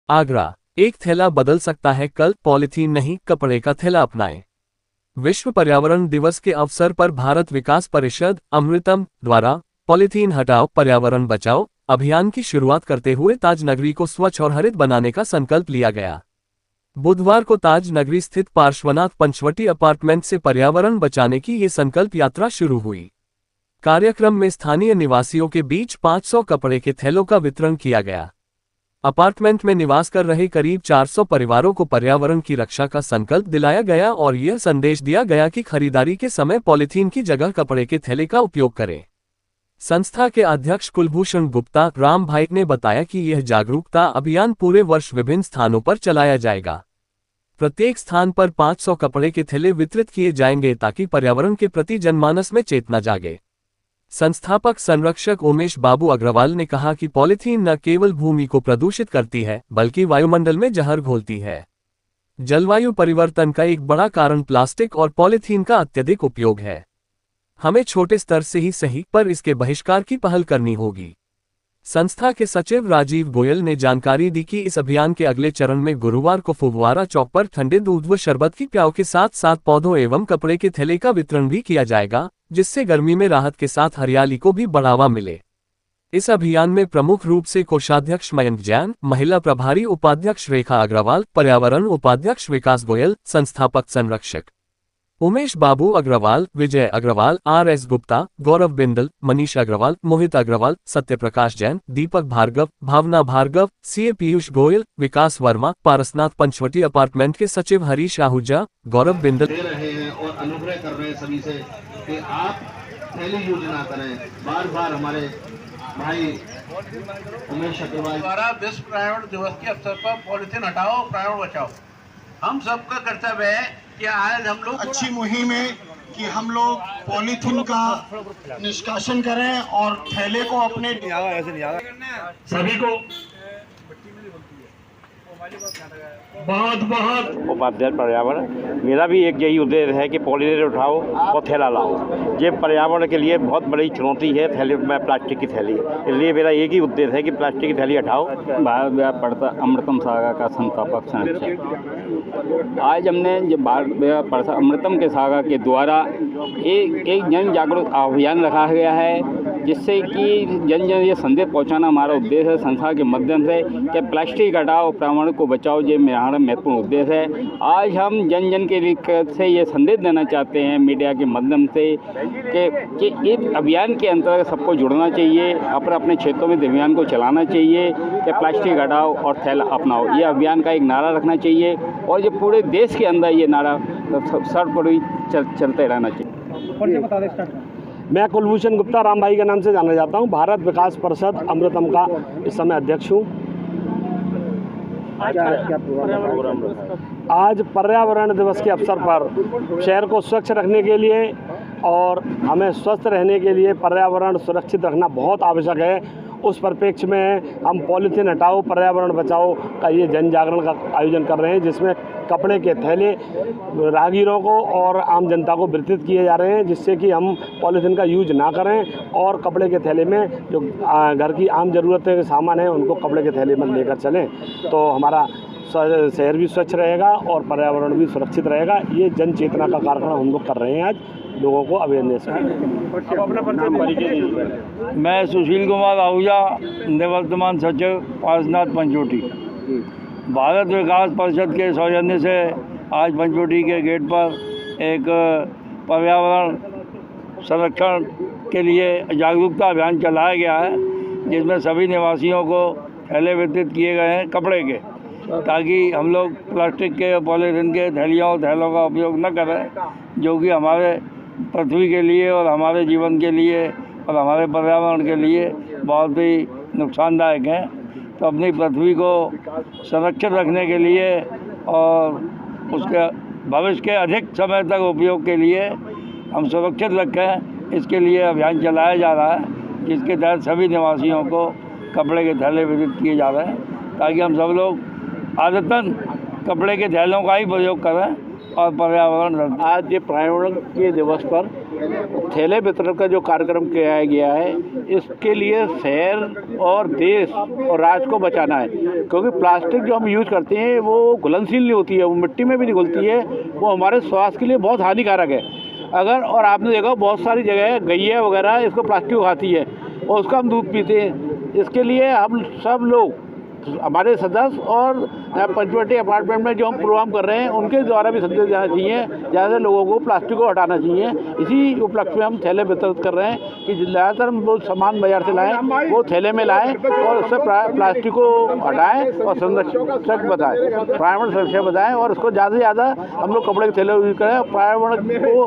आगरा, एक थैला बदल सकता है कल, पॉलीथीन नहीं कपड़े का थैला अपनाएं। विश्व पर्यावरण दिवस के अवसर पर भारत विकास परिषद अमृतम द्वारा पॉलीथीन हटाओ पर्यावरण बचाओ अभियान की शुरुआत करते हुए ताज नगरी को स्वच्छ और हरित बनाने का संकल्प लिया गया। बुधवार को ताज नगरी स्थित पार्श्वनाथ पंचवटी अपार्टमेंट से पर्यावरण बचाने की ये संकल्प यात्रा शुरू हुई। कार्यक्रम में स्थानीय निवासियों के बीच 500 कपड़े के थैलों का वितरण किया गया। अपार्टमेंट में निवास कर रहे करीब 400 परिवारों को पर्यावरण की रक्षा का संकल्प दिलाया गया और यह संदेश दिया गया कि खरीदारी के समय पॉलीथीन की जगह कपड़े के थैले का उपयोग करें। संस्था के अध्यक्ष कुलभूषण गुप्ता राम भाई ने बताया कि यह जागरूकता अभियान पूरे वर्ष विभिन्न स्थानों पर चलाया जाएगा। प्रत्येक स्थान पर 500 कपड़े के थैले वितरित किए जाएंगे ताकि पर्यावरण के प्रति जनमानस में चेतना जागे। संस्थापक संरक्षक उमेश बाबू अग्रवाल ने कहा कि पॉलीथीन न केवल भूमि को प्रदूषित करती है बल्कि वायुमंडल में जहर घोलती है। जलवायु परिवर्तन का एक बड़ा कारण प्लास्टिक और पॉलीथीन का अत्यधिक उपयोग है। हमें छोटे स्तर से ही सही पर इसके बहिष्कार की पहल करनी होगी। संस्था के सचिव राजीव गोयल ने जानकारी दी कि इस अभियान के अगले चरण में गुरुवार को फुव्वारा चौक पर ठंडे दूध व शरबत की प्याव के साथ साथ पौधों एवं कपड़े के थैले का वितरण भी किया जाएगा, जिससे गर्मी में राहत के साथ हरियाली को भी बढ़ावा मिले। इस अभियान में प्रमुख रूप से कोषाध्यक्ष मयंक जैन, महिला प्रभारी उपाध्यक्ष रेखा अग्रवाल, पर्यावरण उपाध्यक्ष विकास गोयल, संस्थापक संरक्षक उमेश बाबू अग्रवाल, विजय अग्रवाल, RS गुप्ता, गौरव बिंदल, मनीष अग्रवाल, मोहित अग्रवाल, सत्यप्रकाश जैन, दीपक भार्गव, भावना भार्गव, CA पीयूष गोयल, विकास वर्मा, पारसनाथ पंचवटी अपार्टमेंट के सचिव हरीश आहूजा, गौरव बिंदल दे रहे हैं और अनुग्रह कर रहे हैं सभी से कि आप थैली यूज ना करें। बार बार हमारे भाई उमेश अग्रवाल द्वारा विश्व पर्यावरण दिवस के अवसर पर पॉलीथीन हटाओ पर्यावरण बचाओ, हम सबका कर्तव्य है कि आज हम लोग अच्छी मुहिम है कि हम लोग पॉलीथीन का निष्कासन करें और थैले को अपने सभी को बहुत बहुत उपाध्यक्ष पर्यावरण। मेरा भी एक यही उद्देश्य है कि पॉलीथीन उठाओ और थैला लाओ। ये पर्यावरण के लिए बहुत बड़ी चुनौती है थैले में प्लास्टिक की थैली, इसलिए मेरा एक ही उद्देश्य है कि प्लास्टिक की थैली हटाओ। भारत व्याप पड़ता अमृतम सागा का संस्थापक संरक्षक, आज हमने जो भारत व्याप पड़ता अमृतम के सागा के द्वारा एक जन जागरूक अभियान रखा गया है, जिससे कि जन जन ये संदेश पहुंचाना हमारा उद्देश्य है संस्था के माध्यम से कि प्लास्टिक हटाओ पर्यावरण को बचाओ। ये हमारा महत्वपूर्ण उद्देश्य है। आज हम जन जन के लिए से ये संदेश देना चाहते हैं मीडिया के माध्यम से कि इस अभियान के अंतर्गत सबको जुड़ना चाहिए, अपने क्षेत्रों में अभियान को चलाना चाहिए कि प्लास्टिक हटाओ और थैला अपनाओ। ये अभियान का एक नारा रखना चाहिए और ये पूरे देश के अंदर ये नारा सर पर चलते रहना चाहिए। मैं कुलभूषण गुप्ता राम भाई के नाम से जाना जाता हूँ। भारत विकास परिषद अमृतम का इस समय अध्यक्ष हूँ। आज पर्यावरण दिवस के अवसर पर शहर को स्वच्छ रखने के लिए और हमें स्वस्थ रहने के लिए पर्यावरण सुरक्षित रखना बहुत आवश्यक है। उस परिप्रेक्ष्य में हम पॉलीथीन हटाओ पर्यावरण बचाओ का ये जन जागरण का आयोजन कर रहे हैं, जिसमें कपड़े के थैले राहगीरों को और आम जनता को वितरित किए जा रहे हैं, जिससे कि हम पॉलीथीन का यूज ना करें और कपड़े के थैले में जो घर की आम ज़रूरतें के सामान हैं उनको कपड़े के थैले में लेकर चलें, तो हमारा शहर भी स्वच्छ रहेगा और पर्यावरण भी सुरक्षित रहेगा। ये जन चेतना का कार्यक्रम हम लोग कर रहे हैं, आज लोगों को अवेयरनेस। मैं सुशील कुमार आहूजा, निवर्तमान सचिव पारसनाथ पंचवटी। भारत विकास परिषद के सौजन्य से आज पंचवटी के गेट पर एक पर्यावरण संरक्षण के लिए जागरूकता अभियान चलाया गया है, जिसमें सभी निवासियों को थैले वितरित किए गए हैं कपड़े के, ताकि हम लोग प्लास्टिक के पॉलीथीन के थैलों का उपयोग न करें, जो कि हमारे पृथ्वी के लिए और हमारे जीवन के लिए और हमारे पर्यावरण के लिए बहुत ही नुकसानदायक हैं। तो अपनी पृथ्वी को संरक्षित रखने के लिए और उसके भविष्य के अधिक समय तक उपयोग के लिए हम सुरक्षित रखें, इसके लिए अभियान चलाया जा रहा है, जिसके तहत सभी निवासियों को कपड़े के थैले वितरित किए जा रहे हैं, ताकि हम सब लोग आदतन कपड़े के थैलों का ही प्रयोग करें और पर्यावरण। आज ये पर्यावरण के दिवस पर थैले वितरण का जो कार्यक्रम किया गया है, इसके लिए शहर और देश और राज्य को बचाना है, क्योंकि प्लास्टिक जो हम यूज़ करते हैं वो घुलनशील नहीं होती है, वो मिट्टी में भी नहीं घुलती है, वो हमारे स्वास्थ्य के लिए बहुत हानिकारक है। अगर और आपने देखा बहुत सारी जगह गैया वगैरह इसको प्लास्टिक खाती है और उसका हम दूध पीते हैं। इसके लिए हम सब लोग, हमारे सदस्य और पंचवटी अपार्टमेंट में जो हम प्रोग्राम कर रहे हैं उनके द्वारा भी संदेश देना चाहिए, ज़्यादा लोगों को प्लास्टिक को हटाना चाहिए। इसी उपलक्ष्य में हम थैले वितरित कर रहे हैं कि ज़्यादातर हम वो सामान बाजार से लाएँ वो थैले में लाएँ और उससे प्लास्टिक को हटाएँ और संरक्षक बताएँ, पर्यावरण सुरक्षा बताएँ और उसको ज़्यादा से ज़्यादा हम लोग कपड़े के थैले यूज करें। पर्यावरण को